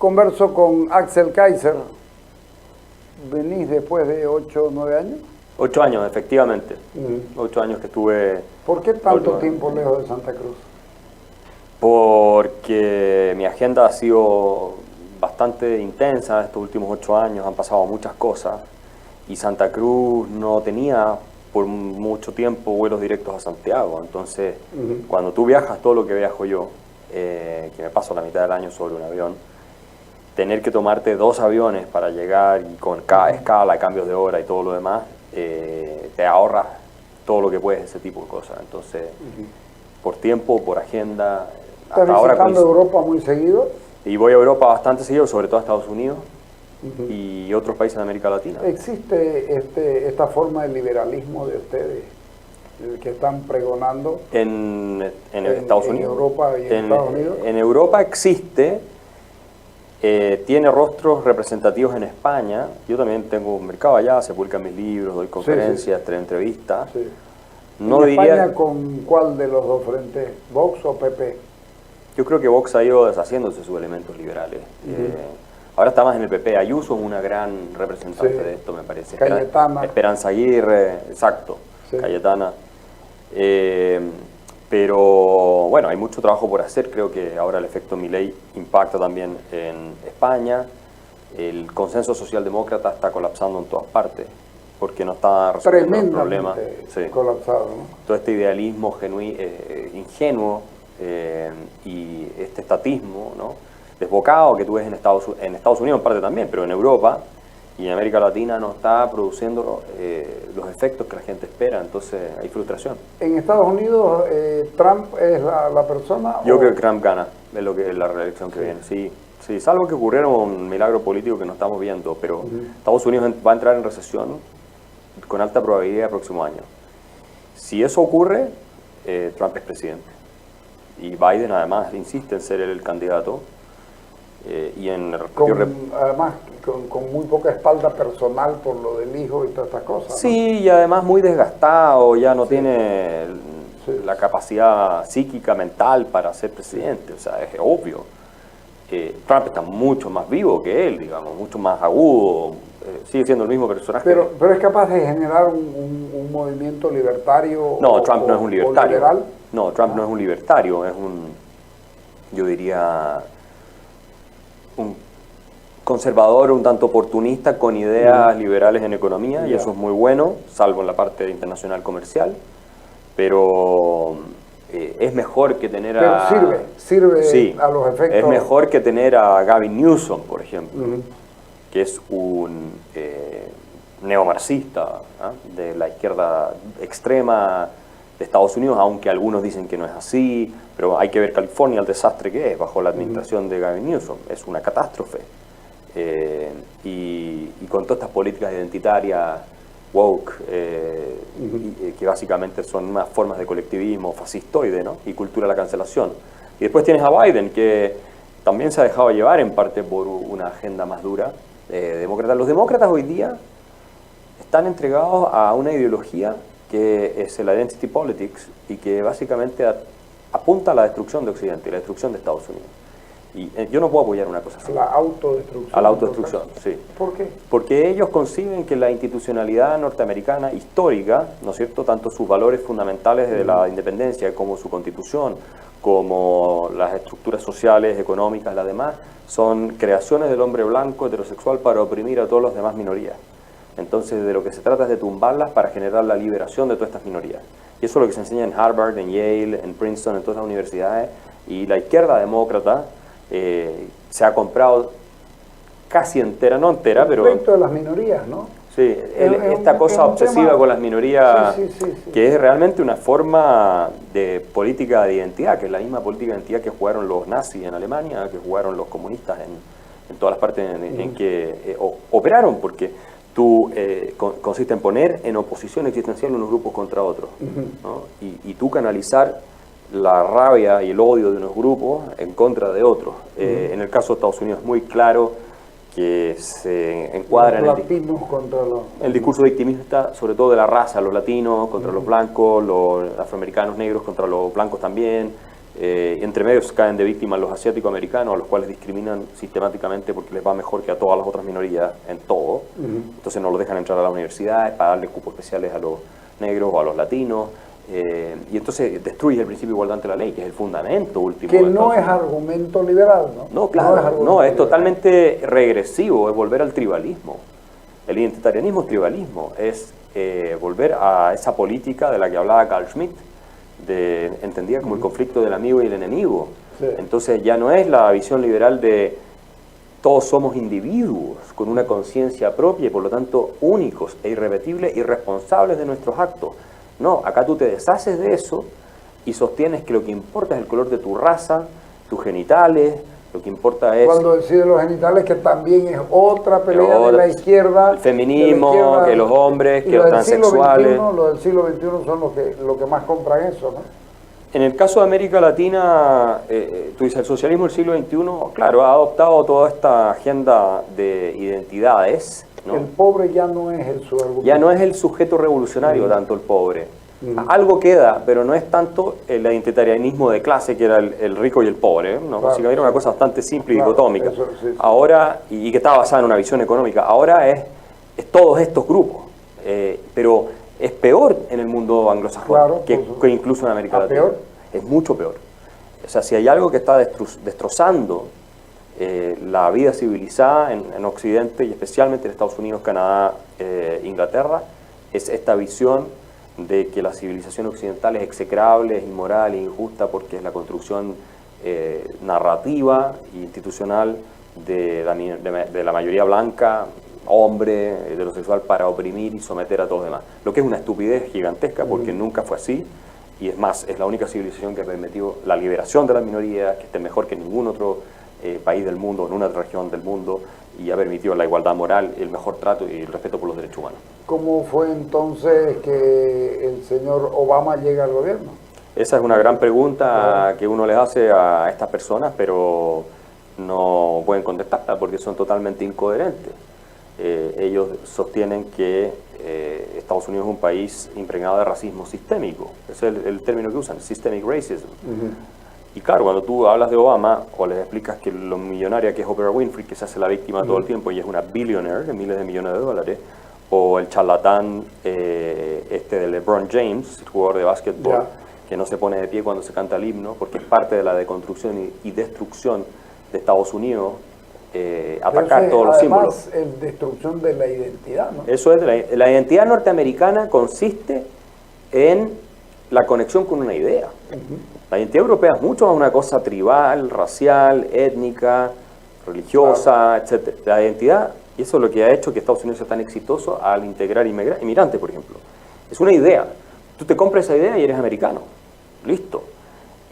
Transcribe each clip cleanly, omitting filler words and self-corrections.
Converso con Axel Kaiser. ¿Venís después de 8 o 9 años? 8 años, efectivamente. 8 años que estuve... ¿Por qué tanto tiempo lejos de Santa Cruz? Porque mi agenda ha sido bastante intensa estos últimos 8 años, han pasado muchas cosas y Santa Cruz no tenía por mucho tiempo vuelos directos a Santiago. Entonces, cuando tú viajas todo lo que viajo yo, que me paso la mitad del año sobre un avión, tener que tomarte 2 aviones para llegar y con cada escala, cambios de hora y todo lo demás, te ahorras todo lo que puedes, ese tipo de cosas. Entonces, por tiempo, por agenda... ¿Estás visitando Europa muy seguido? Y voy a Europa bastante seguido, sobre todo a Estados Unidos y otros países de América Latina. ¿Existe esta forma de liberalismo de ustedes que están pregonando en Estados Unidos? En Europa y en Estados Unidos. En Europa existe, tiene rostros representativos en España. Yo también tengo un mercado allá, se publican mis libros, doy conferencias, entrevistas. Sí. No ¿En diría... España con cuál de los dos frentes? ¿Vox o PP? Yo creo que Vox ha ido deshaciéndose sus elementos liberales. Ahora está más en el PP. Ayuso es una gran representante de esto, me parece. Cayetana. Esperanza Aguirre, exacto, Cayetana. Pero bueno, hay mucho trabajo por hacer. Creo que ahora el efecto Milei impacta también en España. El consenso socialdemócrata está colapsando en todas partes porque no está resolviendo los problemas. Colapsado, ¿no? Todo este idealismo ingenuo y este estatismo, ¿no?, desbocado que tú ves en Estados Unidos en parte también, pero en Europa y en América Latina no está produciendo los efectos que la gente espera, entonces hay frustración. ¿En Estados Unidos Trump es la persona? Yo creo que Trump gana, es lo que es la reelección que viene, sí, salvo que ocurriera un milagro político que no estamos viendo, pero Estados Unidos va a entrar en recesión con alta probabilidad el próximo año. Si eso ocurre, Trump es presidente. Y Biden además insiste en ser el candidato. Además, con muy poca espalda personal por lo del hijo y todas estas cosas. Sí, ¿no? Y además muy desgastado, ya no tiene la capacidad psíquica, mental para ser presidente. O sea, es obvio. Trump está mucho más vivo que él, digamos, mucho más agudo. Sigue siendo el mismo personaje. Pero es capaz de generar un movimiento libertario. No, Trump no es un libertario. Liberal. No, Trump no es un libertario, es yo diría, un conservador, un tanto oportunista con ideas liberales en economía, y eso es muy bueno, salvo en la parte internacional comercial, pero es mejor que tener Pero sirve a los efectos. Es mejor que tener a Gavin Newsom, por ejemplo, que es un neomarxista, de la izquierda extrema de Estados Unidos, aunque algunos dicen que no es así, pero hay que ver California, el desastre que es bajo la administración de Gavin Newsom, es una catástrofe. Y con todas estas políticas identitarias, woke, que básicamente son unas formas de colectivismo fascistoide, ¿no?, y cultura de la cancelación. Y después tienes a Biden, que también se ha dejado llevar en parte por una agenda más dura demócrata. Los demócratas hoy día están entregados a una ideología que es el identity politics y que básicamente apunta a la destrucción de Occidente y la destrucción de Estados Unidos. Y yo no puedo apoyar una cosa así. La autodestrucción. A la autodestrucción, sí. ¿Por qué? Porque ellos conciben que la institucionalidad norteamericana histórica, ¿no es cierto?, tanto sus valores fundamentales de la independencia como su constitución, como las estructuras sociales, económicas, las demás, son creaciones del hombre blanco heterosexual para oprimir a todas las demás minorías. Entonces, de lo que se trata es de tumbarlas para generar la liberación de todas estas minorías. Y eso es lo que se enseña en Harvard, en Yale, en Princeton, en todas las universidades. Y la izquierda demócrata se ha comprado casi entera, no entera, pero... Respecto de las minorías, ¿no? Sí, esta cosa obsesiva con las minorías, que es realmente una forma de política de identidad, que es la misma política de identidad que jugaron los nazis en Alemania, que jugaron los comunistas en todas las partes en que operaron, porque tú consiste en poner en oposición existencial unos grupos contra otros, ¿no? Y tú canalizar la rabia y el odio de unos grupos en contra de otros. En el caso de Estados Unidos es muy claro que se encuadra en el discurso victimista, sobre todo de la raza, los latinos contra los blancos, los afroamericanos negros contra los blancos también, Entre medios caen de víctimas los asiático-americanos, a los cuales discriminan sistemáticamente porque les va mejor que a todas las otras minorías en todo. Entonces no los dejan entrar a las universidades para darle cupos especiales a los negros o a los latinos. Y entonces destruye el principio de igualdad ante la ley, que es el fundamento último. Que no es argumento liberal, ¿no? No, claro, no, es totalmente regresivo, es volver al tribalismo. El identitarianismo es tribalismo, es volver a esa política de la que hablaba Carl Schmitt, entendida como el conflicto del amigo y el enemigo. Sí. Entonces ya no es la visión liberal de todos somos individuos con una conciencia propia y por lo tanto únicos e irrepetibles y responsables de nuestros actos. No, acá tú te deshaces de eso y sostienes que lo que importa es el color de tu raza, tus genitales, lo que importa es... Cuando decide los genitales, que también es otra pelea de la izquierda. El feminismo, que los hombres, que los transexuales. Los del siglo XXI son los que más compran eso, ¿no? En el caso de América Latina, tú dices, el socialismo del siglo XXI, claro, ha adoptado toda esta agenda de identidades, ¿no? El pobre ya no es el sujeto. Ya no es el sujeto revolucionario tanto el pobre. Algo queda, pero no es tanto el identitarianismo de clase, que era el rico y el pobre, ¿no? Básicamente era una cosa bastante simple y dicotómica. Eso, sí. Ahora, y que estaba basada en una visión económica, ahora es todos estos grupos, pero es peor en el mundo anglosajón que incluso en América Latina. ¿Peor? Es mucho peor. O sea, si hay algo que está destrozando la vida civilizada en Occidente y especialmente en Estados Unidos, Canadá, Inglaterra, es esta visión de que la civilización occidental es execrable, es inmoral, es injusta porque es la construcción narrativa e institucional de la mayoría blanca, hombre, heterosexual, para oprimir y someter a todos los demás. Lo que es una estupidez gigantesca porque nunca fue así, y es más, es la única civilización que ha permitido la liberación de las minorías, que esté mejor que ningún otro país del mundo, en una región del mundo, y ha permitido la igualdad moral, el mejor trato y el respeto por los derechos humanos. ¿Cómo fue entonces que el señor Obama llega al gobierno? Esa es una gran pregunta que uno les hace a estas personas, pero no pueden contestarla porque son totalmente incoherentes. Ellos sostienen que Estados Unidos es un país impregnado de racismo sistémico. Ese es el término que usan, systemic racism. Y claro, cuando tú hablas de Obama o les explicas que lo millonaria que es Oprah Winfrey, que se hace la víctima todo el tiempo y es una billionaire de miles de millones de dólares, o el charlatán de LeBron James, el jugador de básquetbol, que no se pone de pie cuando se canta el himno, porque es parte de la deconstrucción y destrucción de Estados Unidos, atacar todos los símbolos. Además, es destrucción de la identidad, ¿no? Eso es, la identidad norteamericana consiste en la conexión con una idea. La identidad europea es mucho más una cosa tribal, racial, étnica, religiosa, etc. La identidad, y eso es lo que ha hecho que Estados Unidos sea tan exitoso al integrar inmigrantes, por ejemplo. Es una idea. Tú te compras esa idea y eres americano. Listo.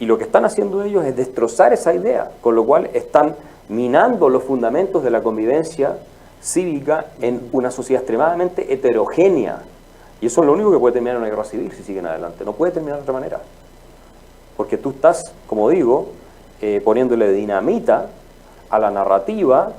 Y lo que están haciendo ellos es destrozar esa idea, con lo cual están minando los fundamentos de la convivencia cívica en una sociedad extremadamente heterogénea. Y eso es lo único que puede terminar en una guerra civil si siguen adelante. No puede terminar de otra manera. Porque tú estás, como digo, poniéndole dinamita a la narrativa,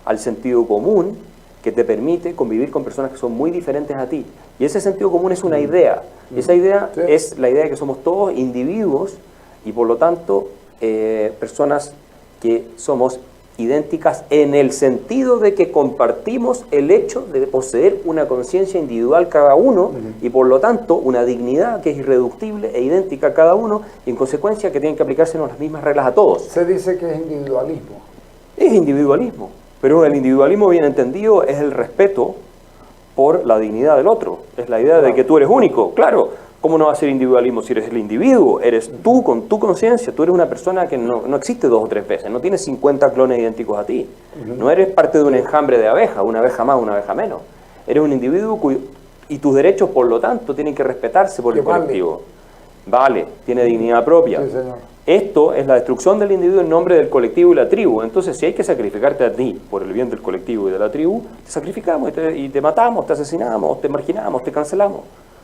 al sentido común, que te permite convivir con personas que son muy diferentes a ti. Y ese sentido común es una idea. Y esa idea es la idea de que somos todos individuos y por lo tanto personas que somos idénticas en el sentido de que compartimos el hecho de poseer una conciencia individual cada uno y por lo tanto una dignidad que es irreductible e idéntica a cada uno y en consecuencia que tienen que aplicársenos las mismas reglas a todos. Se dice que es individualismo. Es individualismo, pero el individualismo bien entendido es el respeto por la dignidad del otro. Es la idea de que tú eres único. Claro, ¿cómo no va a ser individualismo si eres el individuo? Eres tú con tu conciencia. Tú eres una persona que no existe 2 o 3 veces. No tienes 50 clones idénticos a ti. No eres parte de un enjambre de abejas, una abeja más, una abeja menos. Eres un individuo y tus derechos, por lo tanto, tienen que respetarse por el colectivo. Vale, tiene dignidad propia. Sí, señor. Esto es la destrucción del individuo en nombre del colectivo y la tribu. Entonces, si hay que sacrificarte a ti por el bien del colectivo y de la tribu, te sacrificamos y te matamos, te asesinamos, te marginamos, te cancelamos.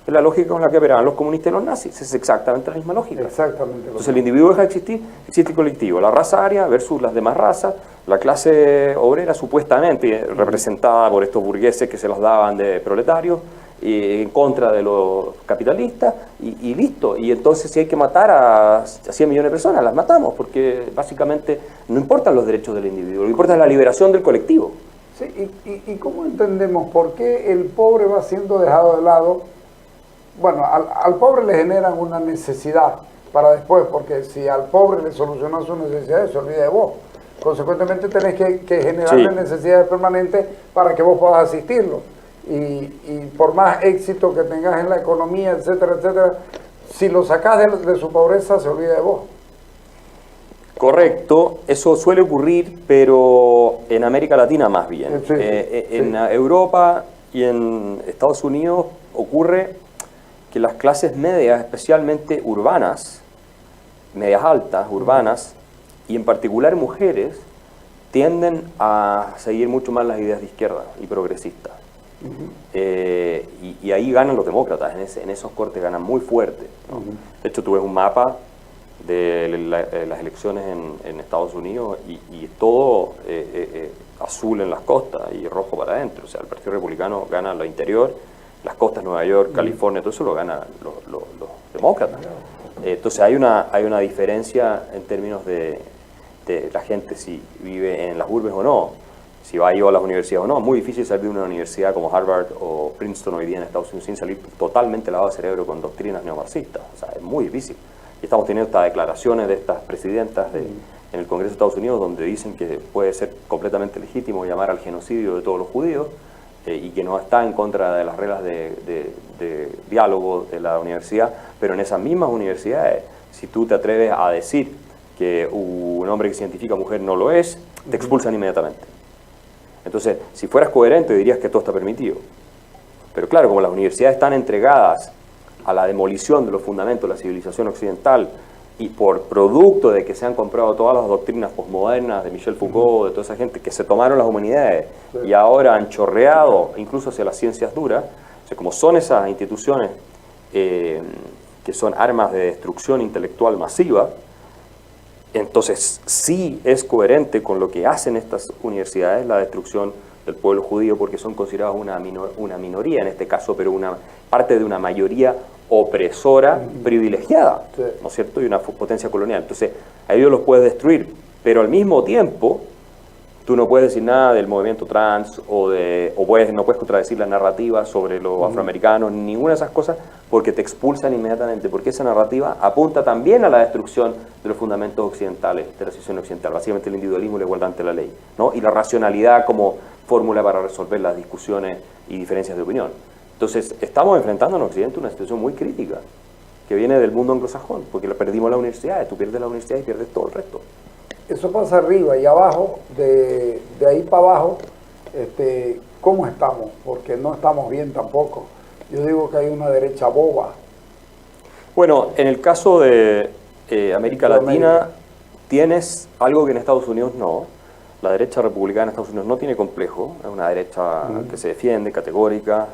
Es la lógica con la que operaban los comunistas y los nazis. Es exactamente la misma lógica. Exactamente. Entonces, el individuo deja de existir, existe el colectivo. La raza aria versus las demás razas, la clase obrera supuestamente representada por estos burgueses que se los daban de proletarios, en contra de los capitalistas y listo. Y entonces si hay que matar a 100 millones de personas, las matamos, porque básicamente no importan los derechos del individuo, lo que importa es la liberación del colectivo. Sí, ¿y cómo entendemos por qué el pobre va siendo dejado de lado? Bueno, al pobre le generan una necesidad para después, porque si al pobre le solucionas su necesidad, se olvida de vos. Consecuentemente tenés que generarle necesidades permanentes para que vos puedas asistirlo. Y por más éxito que tengas en la economía, etcétera, etcétera, si lo sacás de su pobreza, se olvida de vos. Correcto, eso suele ocurrir, pero en América Latina más bien. En Europa y en Estados Unidos ocurre que las clases medias, especialmente urbanas, medias altas, urbanas, y en particular mujeres, tienden a seguir mucho más las ideas de izquierda y progresistas. Y ahí ganan los demócratas, en esos cortes ganan muy fuerte, ¿no? De hecho, tú ves un mapa de las elecciones en Estados Unidos y todo azul en las costas y rojo para adentro. O sea, el Partido Republicano gana lo interior, las costas, Nueva York, California, todo eso lo ganan los demócratas. Entonces hay una diferencia en términos de la gente si vive en las urbes o no, si va a ir a las universidades o no. Es muy difícil salir de una universidad como Harvard o Princeton hoy día en Estados Unidos sin salir totalmente lavado de cerebro con doctrinas neomarxistas. O sea, es muy difícil. Y estamos teniendo estas declaraciones de estas presidentas en el Congreso de Estados Unidos donde dicen que puede ser completamente legítimo llamar al genocidio de todos los judíos y que no está en contra de las reglas de diálogo de la universidad, pero en esas mismas universidades, si tú te atreves a decir que un hombre que se identifica mujer no lo es, te expulsan inmediatamente. Entonces, si fueras coherente dirías que todo está permitido. Pero claro, como las universidades están entregadas a la demolición de los fundamentos de la civilización occidental y por producto de que se han comprado todas las doctrinas posmodernas de Michel Foucault, de toda esa gente que se tomaron las humanidades y ahora han chorreado incluso hacia las ciencias duras, o sea, como son esas instituciones que son armas de destrucción intelectual masiva, entonces sí es coherente con lo que hacen estas universidades la destrucción del pueblo judío, porque son considerados una minoría en este caso, pero una parte de una mayoría opresora privilegiada, ¿no es cierto? Y una potencia colonial. Entonces, a ellos los puedes destruir, pero al mismo tiempo tú no puedes decir nada del movimiento trans no puedes contradecir la narrativa sobre los afroamericanos, ninguna de esas cosas, porque te expulsan inmediatamente, porque esa narrativa apunta también a la destrucción de los fundamentos occidentales, de la civilización occidental, básicamente el individualismo y la igualdad ante la ley, ¿no? Y la racionalidad como fórmula para resolver las discusiones y diferencias de opinión. Entonces, estamos enfrentando en Occidente una situación muy crítica, que viene del mundo anglosajón, porque perdimos la universidad, tú pierdes la universidad y pierdes todo el resto. Eso pasa arriba y abajo, de ahí para abajo, ¿cómo estamos? Porque no estamos bien tampoco. Yo digo que hay una derecha boba. Bueno, en el caso de América Latina, tienes algo que en Estados Unidos no. La derecha republicana en Estados Unidos no tiene complejo, es una derecha que se defiende, categórica.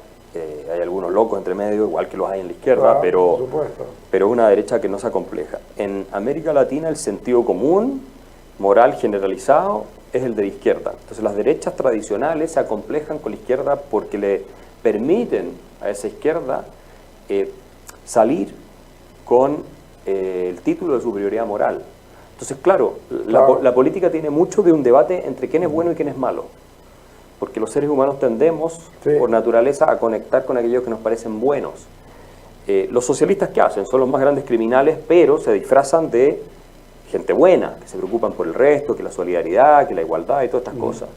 Hay algunos locos entre medio, igual que los hay en la izquierda, pero es una derecha que no se acompleja. En América Latina el sentido común, moral generalizado, es el de la izquierda. Entonces las derechas tradicionales se acomplejan con la izquierda porque le permiten a esa izquierda salir con el título de superioridad moral. Entonces, claro, la política tiene mucho de un debate entre quién es bueno y quién es malo. Porque los seres humanos tendemos, por naturaleza, a conectar con aquellos que nos parecen buenos. Los socialistas, ¿qué hacen? Son los más grandes criminales, pero se disfrazan de gente buena, que se preocupan por el resto, que la solidaridad, que la igualdad y todas estas cosas.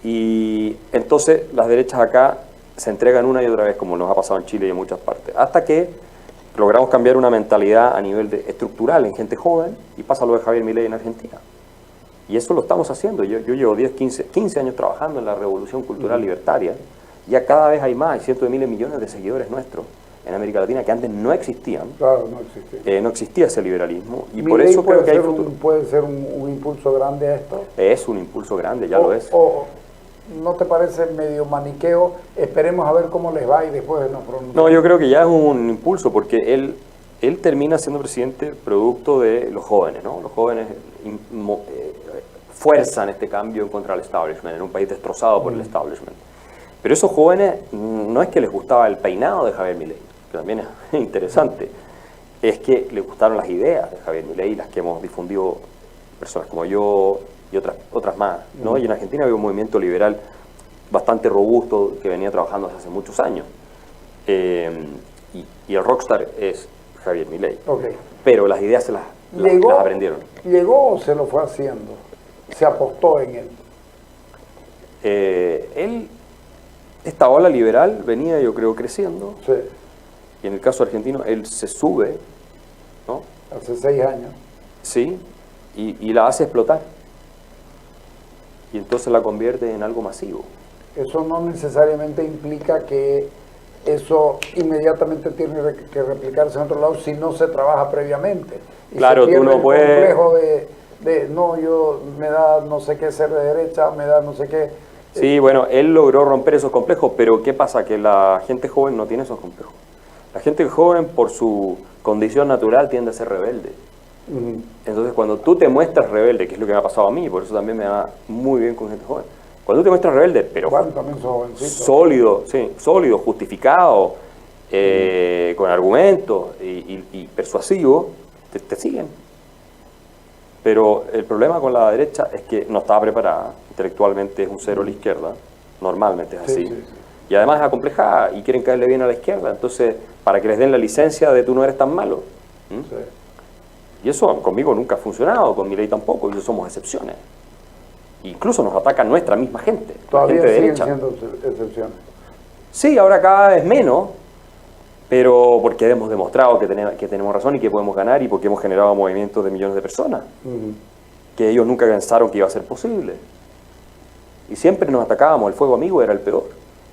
Y entonces las derechas acá se entregan una y otra vez, como nos ha pasado en Chile y en muchas partes, hasta que logramos cambiar una mentalidad a nivel estructural en gente joven, y pasa lo de Javier Milei en Argentina. Y eso lo estamos haciendo. Yo llevo 15 años trabajando en la revolución cultural libertaria. Ya cada vez hay más, hay cientos de miles de millones de seguidores nuestros en América Latina que antes no existían. Claro, no existía. No existía ese liberalismo. Y por eso creo que hay futuro. ¿Puede ser un impulso grande a esto? Es un impulso grande, ya lo es. ¿No te parece medio maniqueo? Esperemos a ver cómo les va y después nos pronunciamos. No, yo creo que ya es un impulso, porque él termina siendo presidente producto de los jóvenes, ¿no? Los jóvenes fuerzan este cambio en contra del establishment, en un país destrozado por el establishment. Pero esos jóvenes no es que les gustaba el peinado de Javier Milei, que también es interesante, es que les gustaron las ideas de Javier Milei, las que hemos difundido personas como yo y otras más, ¿no? Y en Argentina había un movimiento liberal bastante robusto que venía trabajando desde hace muchos años. Y el rockstar es Javier Milei. Okay. Pero las ideas las aprendieron. ¿Llegó o se lo fue haciendo? ¿Se apostó en él? Esta ola liberal venía, yo creo, creciendo. Sí. Y en el caso argentino, él se sube, ¿no? Hace 6 años. Sí, y la hace explotar. Y entonces la convierte en algo masivo. Eso no necesariamente implica que eso inmediatamente tiene que replicarse en otro lado si no se trabaja previamente. Y claro, tú no puedes... el complejo no, yo me da no sé qué ser de derecha, me da no sé qué. Sí, bueno, él logró romper esos complejos, pero ¿qué pasa? Que la gente joven no tiene esos complejos. La gente joven, por su condición natural, tiende a ser rebelde. Entonces, cuando tú te muestras rebelde, que es lo que me ha pasado a mí, por eso también me va muy bien con gente joven. Cuando tú te muestras rebelde, pero sólido, sí, sólido, justificado, con argumentos y persuasivo, te siguen. Pero el problema con la derecha es que no está preparada. Intelectualmente es un cero a la izquierda, normalmente es así. Sí. Y además es acomplejada y quieren caerle bien a la izquierda. Entonces, para que les den la licencia de tú no eres tan malo. Sí. Y eso conmigo nunca ha funcionado, con Milei tampoco, y eso somos excepciones. Incluso nos ataca nuestra misma gente. Todavía la gente de siguen derecha. Siendo excepciones. Sí, ahora cada vez menos, pero porque hemos demostrado que tenemos razón y que podemos ganar y porque hemos generado movimientos de millones de personas, que ellos nunca pensaron que iba a ser posible. Y siempre nos atacábamos, el fuego amigo era el peor.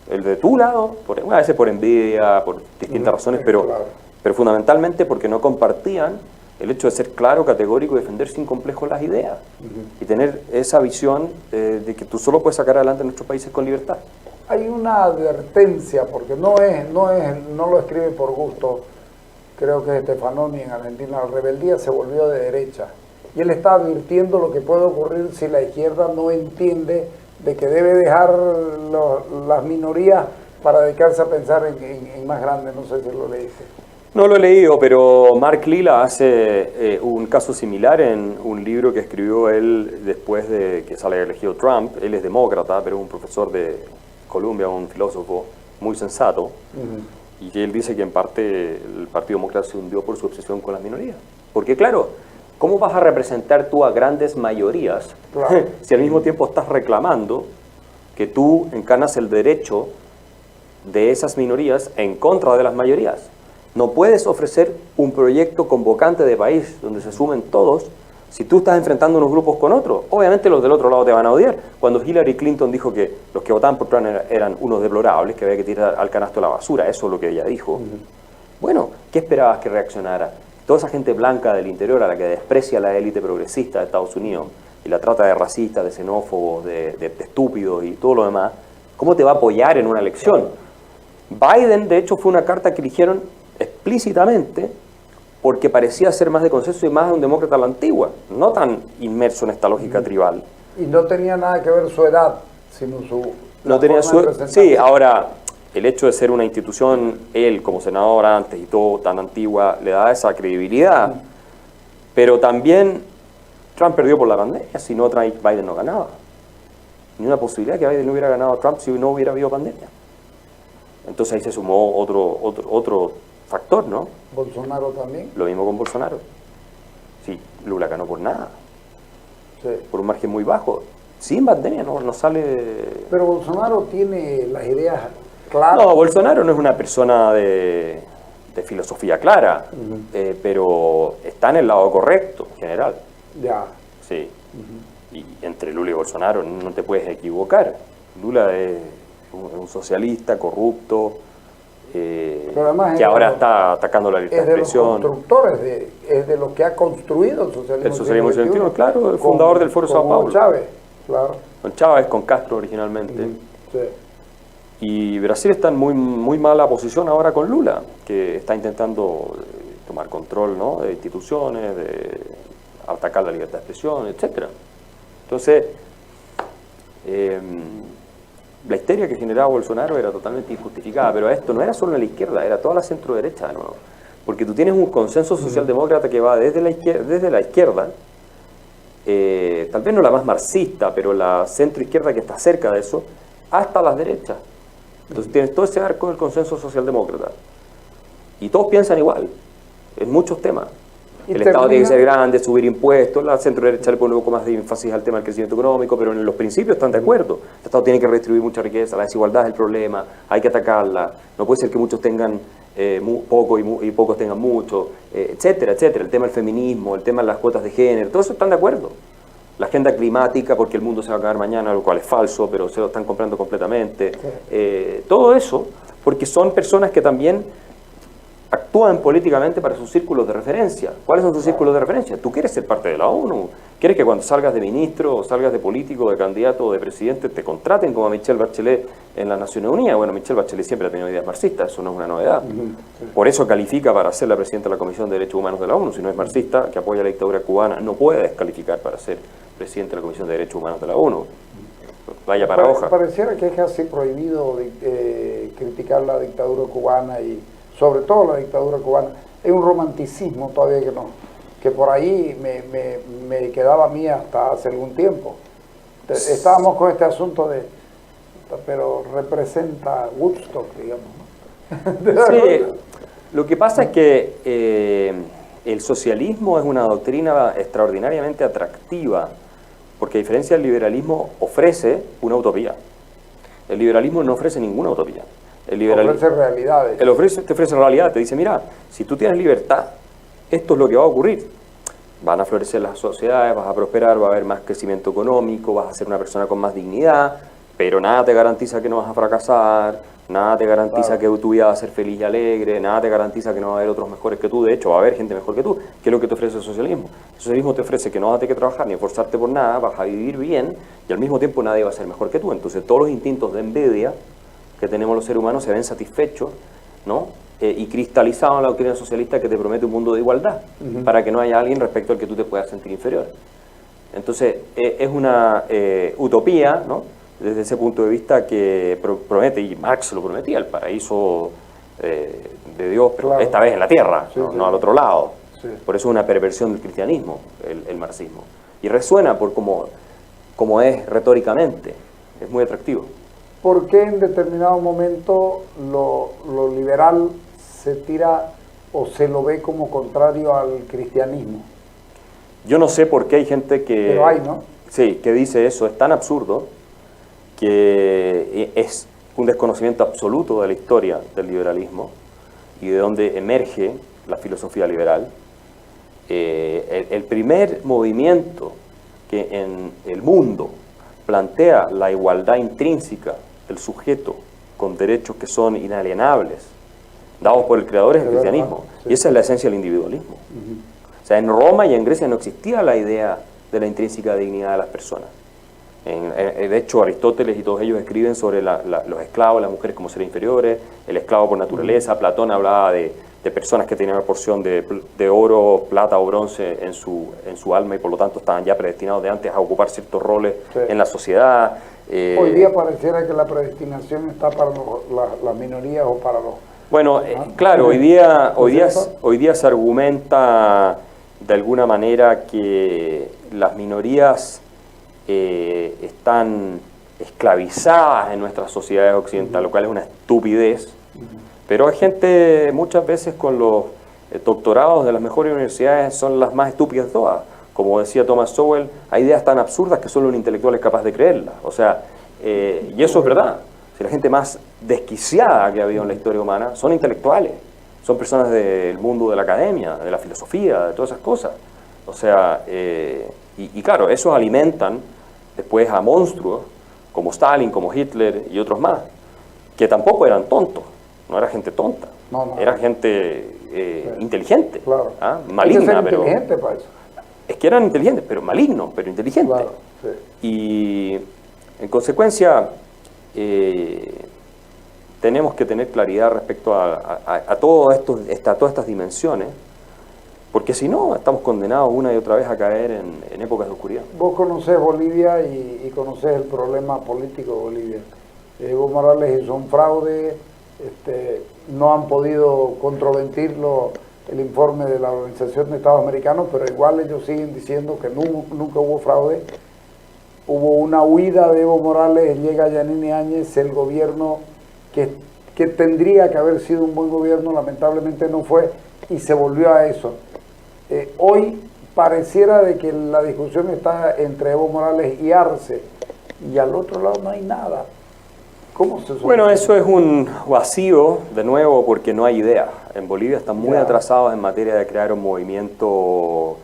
El de tu lado, a veces por envidia, por distintas razones, pero fundamentalmente porque no compartían el hecho de ser claro, categórico y defender sin complejos las ideas. Y tener esa visión de que tú solo puedes sacar adelante nuestros países con libertad. Hay una advertencia, porque no lo escribe por gusto, creo que es Stefanoni en Argentina, la rebeldía se volvió de derecha. Y él está advirtiendo lo que puede ocurrir si la izquierda no entiende de que debe dejar las minorías para dedicarse a pensar en más grandes. No sé si lo leíste. No lo he leído, pero Mark Lilla hace un caso similar en un libro que escribió él después de que sale elegido Trump. Él es demócrata, pero es un profesor de Columbia, un filósofo muy sensato, y que él dice que en parte el Partido Demócrata se hundió por su obsesión con las minorías. Porque claro, ¿cómo vas a representar tú a grandes mayorías si al mismo tiempo estás reclamando que tú encarnas el derecho de esas minorías en contra de las mayorías? No puedes ofrecer un proyecto convocante de país donde se sumen todos si tú estás enfrentando unos grupos con otros. Obviamente los del otro lado te van a odiar. Cuando Hillary Clinton dijo que los que votaban por Trump eran unos deplorables, que había que tirar al canasto la basura, eso es lo que ella dijo. Bueno, ¿qué esperabas que reaccionara? Toda esa gente blanca del interior a la que desprecia la élite progresista de Estados Unidos y la trata de racistas, de xenófobos, de estúpidos y todo lo demás, ¿cómo te va a apoyar en una elección? Biden, de hecho, fue una carta que eligieron explícitamente porque parecía ser más de consenso y más de un demócrata a la antigua, no tan inmerso en esta lógica tribal. Y no tenía nada que ver su edad, sino su... No tenía su... Sí, ahora, el hecho de ser una institución, él como senador antes y todo tan antigua, le da esa credibilidad. Pero también Trump perdió por la pandemia, si no Biden no ganaba. Ni una posibilidad que Biden no hubiera ganado a Trump si no hubiera habido pandemia. Entonces ahí se sumó otro factor, ¿no? Bolsonaro también. Lo mismo con Bolsonaro. Sí, Lula ganó por nada. Sí. Por un margen muy bajo. Sin pandemia no sale... Pero Bolsonaro tiene las ideas claras. No, Bolsonaro no es una persona de filosofía clara, pero está en el lado correcto, en general. Ya. Sí. Y entre Lula y Bolsonaro no te puedes equivocar. Lula es un socialista corrupto, que ahora está atacando la libertad de expresión. Es de los constructores, es de los que ha construido el socialismo. El socialismo argentino, claro, el fundador del Foro Sao Paulo. Chávez, claro. Con Chávez, con Castro originalmente. Sí. Y Brasil está en muy mala posición ahora con Lula, que está intentando tomar control, ¿no?, de instituciones, de atacar la libertad de expresión, etc. Entonces, la histeria que generaba Bolsonaro era totalmente injustificada, pero esto no era solo en la izquierda, era toda la centro-derecha de nuevo. Porque tú tienes un consenso socialdemócrata que va desde la izquierda, tal vez no la más marxista, pero la centro-izquierda que está cerca de eso, hasta las derechas. Entonces tienes todo ese arco del consenso socialdemócrata. Y todos piensan igual, en muchos temas. El Estado tiene que ser grande, subir impuestos, la centro-derecha le pone un poco más de énfasis al tema del crecimiento económico, pero en los principios están de acuerdo. El Estado tiene que redistribuir mucha riqueza, la desigualdad es el problema, hay que atacarla, no puede ser que muchos tengan poco y pocos tengan mucho, etcétera, etcétera. El tema del feminismo, el tema de las cuotas de género, todo eso están de acuerdo. La agenda climática, porque el mundo se va a acabar mañana, lo cual es falso, pero se lo están comprando completamente. Todo eso, porque son personas que también actúan políticamente para sus círculos de referencia. ¿Cuáles son sus círculos de referencia? Tú quieres ser parte de la ONU. ¿Quieres que cuando salgas de ministro, o salgas de político, de candidato o de presidente, te contraten como a Michelle Bachelet en las Naciones Unidas? Bueno, Michelle Bachelet siempre ha tenido ideas marxistas, eso no es una novedad. Por eso califica para ser la presidenta de la Comisión de Derechos Humanos de la ONU. Si no es marxista, que apoya la dictadura cubana, no puede descalificar para ser presidente de la Comisión de Derechos Humanos de la ONU. Vaya para hoja. Pareciera que es casi prohibido criticar la dictadura cubana y sobre todo la dictadura cubana. Hay un romanticismo todavía que por ahí me quedaba a mí hasta hace algún tiempo. Estábamos con este asunto pero representa Woodstock, digamos, ¿no? Sí, lo que pasa es que el socialismo es una doctrina extraordinariamente atractiva, porque a diferencia del liberalismo ofrece una utopía. El liberalismo no ofrece ninguna utopía. Ofrece realidades. Te ofrece realidad, te dice, mira, si tú tienes libertad, esto es lo que va a ocurrir. Van a florecer las sociedades, vas a prosperar, va a haber más crecimiento económico, vas a ser una persona con más dignidad, pero nada te garantiza que no vas a fracasar, nada te garantiza que tu vida va a ser feliz y alegre, nada te garantiza que no va a haber otros mejores que tú, de hecho va a haber gente mejor que tú. ¿Qué es lo que te ofrece el socialismo? El socialismo te ofrece que no vas a tener que trabajar ni esforzarte por nada, vas a vivir bien y al mismo tiempo nadie va a ser mejor que tú. Entonces todos los instintos de envidia que tenemos los seres humanos se ven satisfechos, ¿no? Y cristalizados en la doctrina socialista que te promete un mundo de igualdad, para que no haya alguien respecto al que tú te puedas sentir inferior. Entonces, es una utopía, ¿no? Desde ese punto de vista que promete, y Marx lo prometía, el paraíso de Dios, pero esta vez en la tierra, no al otro lado. Sí. Por eso es una perversión del cristianismo, el marxismo. Y resuena por como es retóricamente, es muy atractivo. ¿Por qué en determinado momento lo liberal se tira o se lo ve como contrario al cristianismo? Yo no sé por qué hay gente que... Pero hay, ¿no? Sí, que dice eso, es tan absurdo que es un desconocimiento absoluto de la historia del liberalismo y de dónde emerge la filosofía liberal. El primer movimiento que en el mundo plantea la igualdad intrínseca del sujeto con derechos que son inalienables, dados por el creador, es el cristianismo. Sí. Y esa es la esencia del individualismo. O sea, en Roma y en Grecia no existía la idea de la intrínseca dignidad de las personas. De hecho, Aristóteles y todos ellos escriben sobre los esclavos, las mujeres como seres inferiores, el esclavo por naturaleza. Platón hablaba de personas que tenían una porción de oro, plata o bronce en su alma y por lo tanto estaban ya predestinados de antes a ocupar ciertos roles en la sociedad. Hoy día pareciera que la predestinación está para las minorías o para los... Bueno, claro, hoy día se argumenta de alguna manera que las minorías están esclavizadas en nuestras sociedades occidentales, lo cual es una estupidez. Pero hay gente, muchas veces con los doctorados de las mejores universidades, son las más estúpidas de todas. Como decía Thomas Sowell, hay ideas tan absurdas que solo un intelectual es capaz de creerlas. O sea, y eso es verdad. Si la gente más desquiciada que ha habido en la historia humana son intelectuales, son personas del mundo de la academia, de la filosofía, de todas esas cosas. O sea, y claro, esos alimentan después a monstruos como Stalin, como Hitler y otros más, que tampoco eran tontos, no era gente tonta, era gente inteligente, maligna, pero... inteligente para eso. Es que eran inteligentes, pero malignos, pero inteligentes. Claro, sí. Y en consecuencia, tenemos que tener claridad respecto a todas estas dimensiones, porque si no, estamos condenados una y otra vez a caer en épocas de oscuridad. Vos conocés Bolivia y conocés el problema político de Bolivia. Evo Morales hizo un fraude, no han podido controvertirlo el informe de la Organización de Estados Americanos, pero igual ellos siguen diciendo que nunca hubo fraude. Hubo una huida de Evo Morales, llega Yanine Áñez, el gobierno que tendría que haber sido un buen gobierno, lamentablemente no fue, y se volvió a eso. Hoy pareciera de que la discusión está entre Evo Morales y Arce, y al otro lado no hay nada. ¿Cómo se soluciona? Bueno, eso es un vacío, de nuevo, porque no hay idea. En Bolivia están muy atrasados en materia de crear un movimiento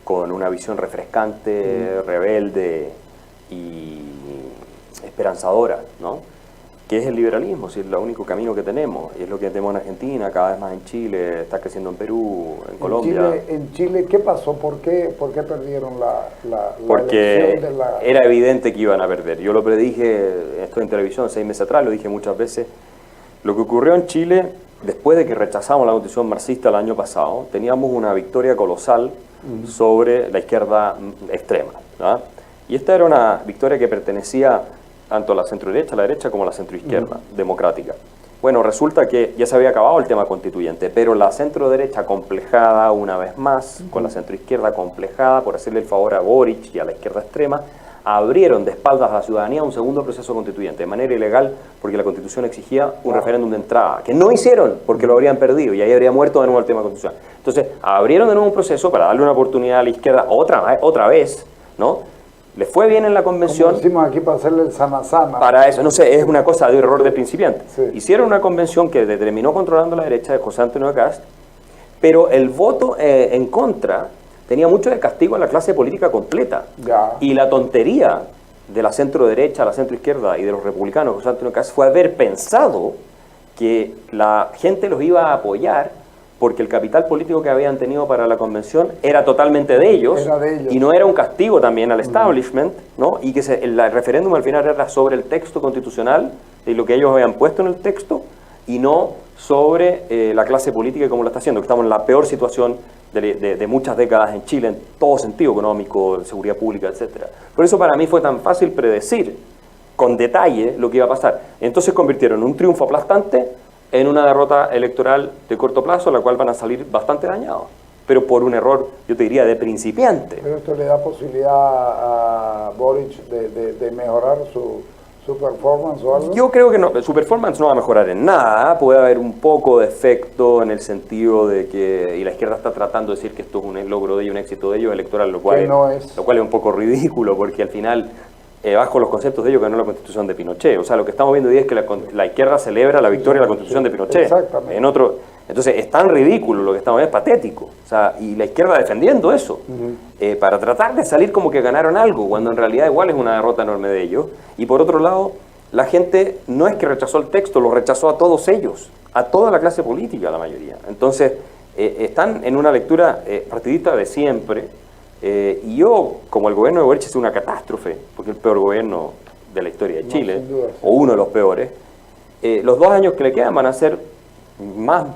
con una visión refrescante, rebelde y esperanzadora, ¿no? Que es el liberalismo, si es el único camino que tenemos, y es lo que tenemos en Argentina, cada vez más en Chile, está creciendo en Perú, en Colombia. En Chile, ¿qué pasó? ¿Por qué perdieron la Porque elección de la... era evidente que iban a perder. Yo lo predije, esto en televisión 6 meses atrás, lo dije muchas veces. Lo que ocurrió en Chile, después de que rechazamos la constitución marxista el año pasado, teníamos una victoria colosal sobre la izquierda extrema, ¿no? Y esta era una victoria que pertenecía tanto a la centro-derecha, a la derecha, como a la centro-izquierda democrática. Bueno, resulta que ya se había acabado el tema constituyente, pero la centro-derecha complejada una vez más, con la centro-izquierda complejada por hacerle el favor a Boric y a la izquierda extrema, abrieron de espaldas a la ciudadanía un segundo proceso constituyente, de manera ilegal, porque la Constitución exigía un referéndum de entrada, que no hicieron porque lo habrían perdido y ahí habría muerto de nuevo el tema constitucional. Entonces, abrieron de nuevo un proceso para darle una oportunidad a la izquierda otra vez, ¿no? Le fue bien en la convención. Como decimos aquí, para hacerle el sana-sana. Para eso, no sé, es una cosa de error de principiante. Sí. Hicieron una convención que terminó controlando la derecha de José Antonio Kast, pero el voto en contra tenía mucho de castigo a la clase política completa. Ya. Y la tontería de la centro-derecha, la centro-izquierda y de los republicanos, José Antonio Kast, fue haber pensado que la gente los iba a apoyar porque el capital político que habían tenido para la convención era totalmente de ellos, y no era un castigo también al establishment, ¿no? Y que el referéndum al final era sobre el texto constitucional, de lo que ellos habían puesto en el texto, y no sobre la clase política como lo está haciendo, que estamos en la peor situación de muchas décadas en Chile, en todo sentido económico, de seguridad pública, etc. Por eso para mí fue tan fácil predecir con detalle lo que iba a pasar. Entonces convirtieron un triunfo aplastante en una derrota electoral de corto plazo, la cual van a salir bastante dañados, pero por un error, yo te diría, de principiante. ¿Pero esto le da posibilidad a Boric de mejorar su performance o algo? Yo creo que no, su performance no va a mejorar en nada, puede haber un poco de efecto en el sentido de que, y la izquierda está tratando de decir que esto es un logro de ellos, un éxito de ellos electoral, lo cual es un poco ridículo, porque al final... bajo los conceptos de ellos ganó la Constitución de Pinochet. O sea, lo que estamos viendo hoy es que la izquierda celebra la victoria de la Constitución de Pinochet. Exactamente. Entonces, es tan ridículo lo que estamos viendo, es patético. O sea, y la izquierda defendiendo eso, para tratar de salir como que ganaron algo, cuando en realidad igual es una derrota enorme de ellos. Y por otro lado, la gente no es que rechazó el texto, lo rechazó a todos ellos, a toda la clase política, la mayoría. Entonces, están en una lectura partidista de siempre. Y yo, como el gobierno de Boric es una catástrofe, porque es el peor gobierno de la historia de Chile, o uno de los peores, los 2 años que le quedan van a ser más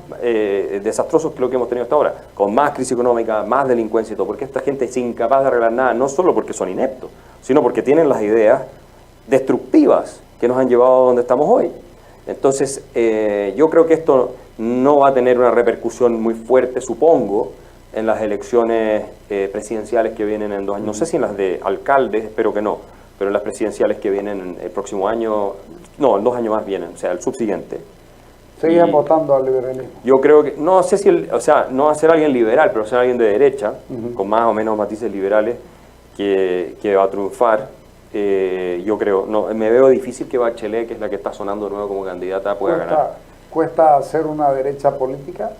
desastrosos que lo que hemos tenido hasta ahora, con más crisis económica, más delincuencia y todo, porque esta gente es incapaz de arreglar nada, no solo porque son ineptos, sino porque tienen las ideas destructivas que nos han llevado a donde estamos hoy. Entonces, yo creo que esto no va a tener una repercusión muy fuerte, supongo, en las elecciones presidenciales que vienen en 2 años. No sé si en las de alcaldes, espero que no, pero en las presidenciales que vienen el próximo año, no, en 2 años más vienen, o sea, el subsiguiente. Seguían votando al liberalismo. Yo creo que, no sé si, o sea, no va a ser alguien liberal, pero ser alguien de derecha, con más o menos matices liberales, que va a triunfar. Yo creo, no, me veo difícil que Bachelet, que es la que está sonando de nuevo como candidata, pueda ganar. ¿Cuesta hacer una derecha política?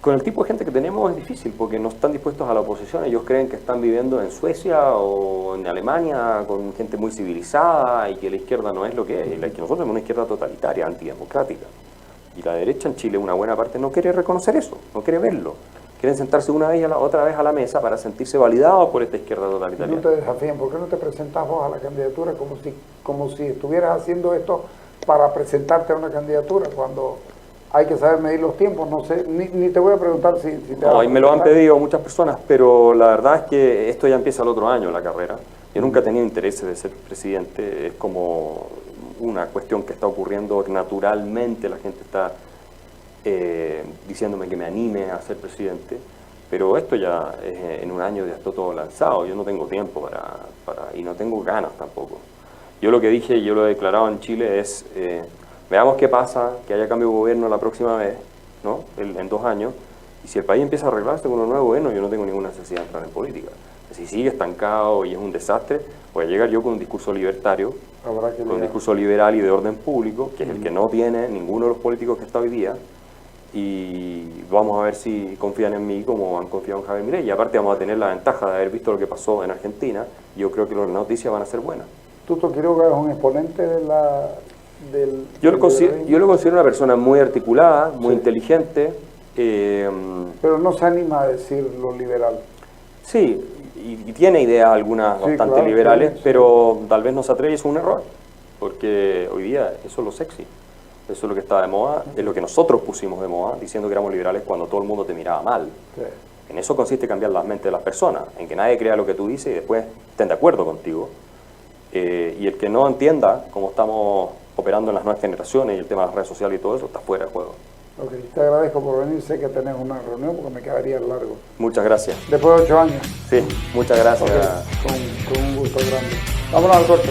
Con el tipo de gente que tenemos es difícil, porque no están dispuestos a la oposición. Ellos creen que están viviendo en Suecia o en Alemania con gente muy civilizada y que la izquierda no es lo que es. Y que nosotros somos una izquierda totalitaria, antidemocrática. Y la derecha en Chile, una buena parte, no quiere reconocer eso, no quiere verlo. Quieren sentarse otra vez a la mesa para sentirse validados por esta izquierda totalitaria. No te desafían, ¿por qué no te presentas vos a la candidatura como si estuvieras haciendo esto para presentarte a una candidatura cuando hay que saber medir los tiempos, no sé, ni te voy a preguntar si te no, y me lo han pedido muchas personas, pero la verdad es que esto ya empieza el otro año, la carrera. Yo nunca he tenido interés de ser presidente, es como una cuestión que está ocurriendo naturalmente, la gente está diciéndome que me anime a ser presidente, pero esto ya en un año ya está todo lanzado, yo no tengo tiempo y no tengo ganas tampoco. Yo lo que dije, y yo lo he declarado en Chile, es veamos qué pasa, que haya cambio de gobierno la próxima vez, ¿no? En 2 años, y si el país empieza a arreglarse con un nuevo gobierno, yo no tengo ninguna necesidad de entrar en política. Si sigue estancado y es un desastre, voy a llegar yo con un discurso libertario, con un discurso liberal y de orden público, que es el que no tiene ninguno de los políticos que está hoy día, y vamos a ver si confían en mí como han confiado en Javier Milei, y aparte vamos a tener la ventaja de haber visto lo que pasó en Argentina, y yo creo que las noticias van a ser buenas. ¿Tuto Quiroga es un exponente de yo lo considero una persona muy articulada, muy inteligente. Pero no se anima a decir lo liberal. Sí, y tiene ideas algunas bastante liberales, pero tal vez no se atreve y es un error, porque hoy día eso es lo sexy, eso es lo que está de moda, es lo que nosotros pusimos de moda, diciendo que éramos liberales cuando todo el mundo te miraba mal. Sí. En eso consiste cambiar la mente de las personas, en que nadie crea lo que tú dices y después estén de acuerdo contigo. Y el que no entienda cómo estamos operando en las nuevas generaciones y el tema de las redes sociales y todo eso está fuera de juego. Ok, te agradezco por venir, sé que tenés una reunión porque me quedaría largo. Muchas gracias. Después de 8 años. Sí, muchas gracias. Okay, con un gusto grande. Vámonos al corte.